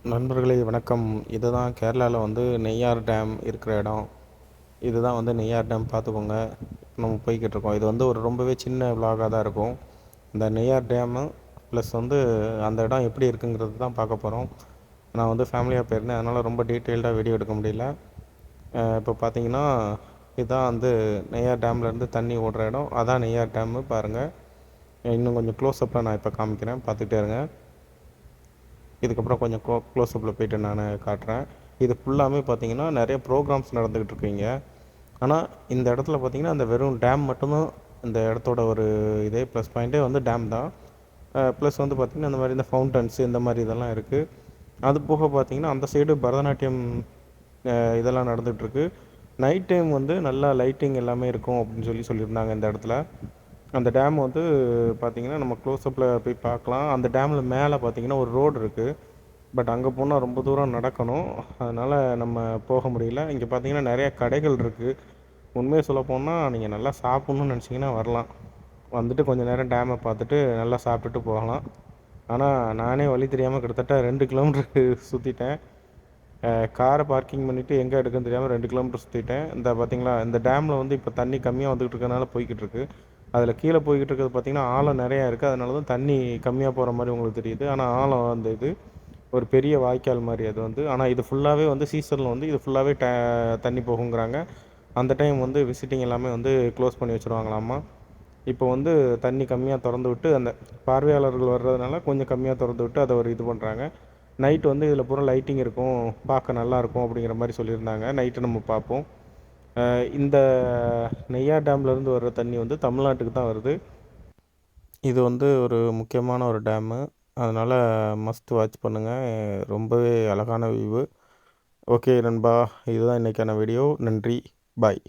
நண்பர்களே வணக்கம். இதுதான் கேரளாவில் வந்து நெய்யார் டேம் இருக்கிற இடம். இதுதான் வந்து நெய்யார் டேம் பார்த்துக்கோங்க. நம்ம போய்கிட்டு இருக்கோம். இது வந்து ஒரு ரொம்பவே சின்ன விலாகாக தான் இருக்கும். இந்த நெய்யார் டேமு ப்ளஸ் வந்து அந்த இடம் எப்படி இருக்குங்கிறது தான் பார்க்க போகிறோம். நான் வந்து ஃபேமிலியாக போயிருந்தேன், அதனால் ரொம்ப டீட்டெயில்டாக வீடியோ எடுக்க முடியல. இப்போ பார்த்தீங்கன்னா இதுதான் வந்து நெய்யார் டேம்லேருந்து தண்ணி ஓடுற இடம். அதான் நெய்யார் டேமு பாருங்கள். இன்னும் கொஞ்சம் க்ளோஸ்அப்பில் நான் இப்போ காமிக்கிறேன், பார்த்துக்கிட்டே இருங்க. இதுக்கப்புறம் கொஞ்சம் க்ளோஸ்அப்பில் போய்ட்டு நான் காட்டுறேன். இது ஃபுல்லாமே பார்த்திங்கன்னா நிறைய ப்ரோக்ராம்ஸ் நடந்துக்கிட்டு இருக்குங்க. ஆனால் இந்த இடத்துல பார்த்திங்கன்னா அந்த வெறும் டேம் மட்டும்தான் இந்த இடத்தோட ஒரு இதே ப்ளஸ் பாயிண்ட்டே வந்து டேம் தான். ப்ளஸ் வந்து பார்த்திங்கன்னா இந்த மாதிரி இந்த ஃபவுண்டன்ஸ் இந்த மாதிரி இதெல்லாம் இருக்குது. அது போக பார்த்திங்கன்னா அந்த சைடு பரதநாட்டியம் இதெல்லாம் நடந்துகிட்ருக்கு. நைட் டைம் வந்து நல்லா லைட்டிங் எல்லாமே இருக்கும் அப்படின்னு சொல்லியிருந்தாங்க இந்த இடத்துல. அந்த டேம் வந்து பார்த்திங்கன்னா நம்ம க்ளோஸ்அப்பில் போய் பார்க்கலாம். அந்த டேமில் மேலே பார்த்திங்கன்னா ஒரு ரோடு இருக்குது. பட் அங்கே போனால் ரொம்ப தூரம் நடக்கணும், அதனால் நம்ம போக முடியல. இங்கே பார்த்திங்கன்னா நிறையா கடைகள் இருக்குது. உண்மையை சொல்லப்போனால் நீங்கள் நல்லா சாப்பிட்ணுன்னு நினச்சிங்கன்னா வரலாம். வந்துட்டு கொஞ்சம் நேரம் டேமை பார்த்துட்டு நல்லா சாப்பிட்டுட்டு போகலாம். ஆனால் நானே வழி தெரியாமல் கிட்டத்தட்ட 2 கிலோமீட்டருக்கு சுற்றிட்டேன். காரை பார்க்கிங் பண்ணிவிட்டு எங்கே எடுக்குன்னு தெரியாமல் 2 கிலோமீட்டர் சுற்றிட்டேன். இந்த பார்த்திங்களா இந்த டேமில் வந்து இப்போ தண்ணி கம்மியாக வந்துக்கிட்டு இருக்கனால போய்கிட்டு இருக்குது. அதில் கீழே போய்கிட்டு இருக்கிறது பார்த்திங்கன்னா ஆழம் நிறையா இருக்குது. அதனால தான் தண்ணி கம்மியாக போகிற மாதிரி உங்களுக்கு தெரியுது. ஆனால் ஆழம் அந்த இது ஒரு பெரிய வாய்க்கால் மாதிரி அது வந்து. ஆனால் இது ஃபுல்லாகவே வந்து சீசனில் வந்து இது ஃபுல்லாகவே தண்ணி போகுங்கிறாங்க. அந்த டைம் வந்து விசிட்டிங் எல்லாமே வந்து க்ளோஸ் பண்ணி வச்சுருவாங்களாமா. இப்போ வந்து தண்ணி கம்மியாக திறந்து விட்டு அந்த பார்வையாளர்கள் வர்றதுனால கொஞ்சம் கம்மியாக திறந்து விட்டு அதை ஒரு இது பண்ணுறாங்க. நைட் வந்து இதில் பூரா லைட்டிங் இருக்கும், பார்க்க நல்லாயிருக்கும் அப்படிங்கிற மாதிரி சொல்லியிருந்தாங்க. நைட்டு நம்ம பார்ப்போம். இந்த நெய்யார் டேம்லேருந்து வர்ற தண்ணி வந்து தமிழ்நாட்டுக்கு தான் வருது. இது வந்து ஒரு முக்கியமான ஒரு டேமு. அதனால் மஸ்ட் வாட்ச் பண்ணுங்கள். ரொம்பவே அழகான வியூவு. ஓகே நண்பா, இதுதான் இன்றைக்கான வீடியோ. நன்றி, பாய்.